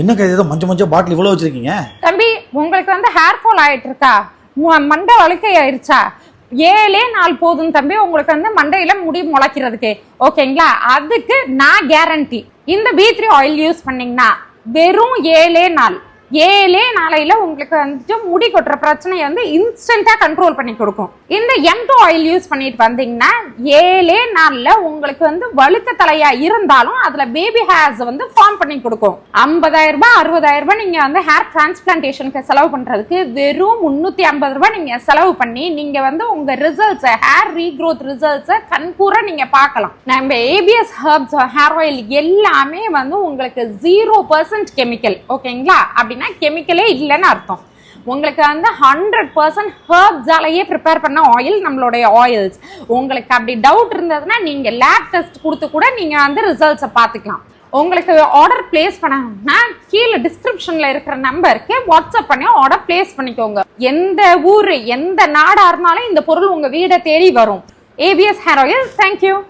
என்னக்கா ஏதோ மஞ்ச பாட்டில் இவ்வளவு வச்சிருக்கீங்க? தம்பி, உங்களுக்கு வந்து ஹேர் ஃபால் ஆயிட்டு இருக்கா, மண்டை வழுக்கை ஆயிடுச்சா? 7 நாள் போதும் தம்பி உங்களுக்கு வந்து மண்டையில முடி முளைக்கிறதுக்கு. ஓகேங்களா? அதுக்கு நான் கேரண்டி. இந்த B3 ஆயில் யூஸ் பண்ணீங்கன்னா வெறும் 7 நாள், 7 நாளையில உங்களுக்கு வந்துட்டு முடி கொட்டுற பிரச்சனையை வந்து இன்ஸ்டன்டா கண்ட்ரோல் பண்ணி கொடுக்கும். இந்த M2 ஆயில் யூஸ் பண்ணிட்டு வந்தீங்கன்னா 7 நாள்ல உங்களுக்கு வந்து வழுக்க தலையா இருந்தாலும் அதுல பேபி ஹேர்ஸ் வந்து ஃபார்ம் பண்ணி கொடுக்கும். 50,000 ரூபாய் 60,000 ரூபாய் நீங்க வந்து ஹேர் டிரான்ஸ்பிளான்டேஷனுக்கு செலவு பண்றதுக்கு வெறும் 350 ரூபாய் நீங்க செலவு பண்ணி நீங்க வந்து உங்க ரிசல்ட்ஸ், ஹேர் ரீக்ரோத் ரிசல்ட்ஸ் கண்கூற நீங்க பார்க்கலாம். நம்ம ABS ஹெர்ப்ஸ் ஹேர் ஆயில் எல்லாமே வந்து உங்களுக்கு 0% கெமிக்கல். ஓகேங்களா? அப்படி கெமிக்கலே இல்லைன்னு அர்த்தம். உங்களுக்கு வந்து 100% ஹெர்ப்ஸாலேயே ப்ரிப்பேர் பண்ண ஆயில் நம்மளுடைய ஆயில்ஸ். உங்களுக்கு அப்படி டவுட் இருந்ததுன்னா நீங்க லேப் டெஸ்ட் கொடுத்து கூட நீங்க வந்து ரிசல்ட்ஸை பார்த்துக்கலாம். உங்களுக்கு ஆர்டர் பிளேஸ் பண்ணணும்னா கீழே டிஸ்கிரிப்ஷன்ல இருக்கிற நம்பருக்கு வாட்ஸ்அப் பண்ணி ஆர்டர் பிளேஸ் பண்ணிக்கோங்க. எந்த ஊரு எந்த நாடா இருந்தாலும் இந்த பொருள் உங்க வீடை தேடி வரும். ABS hair oil. தேங்க்யூ.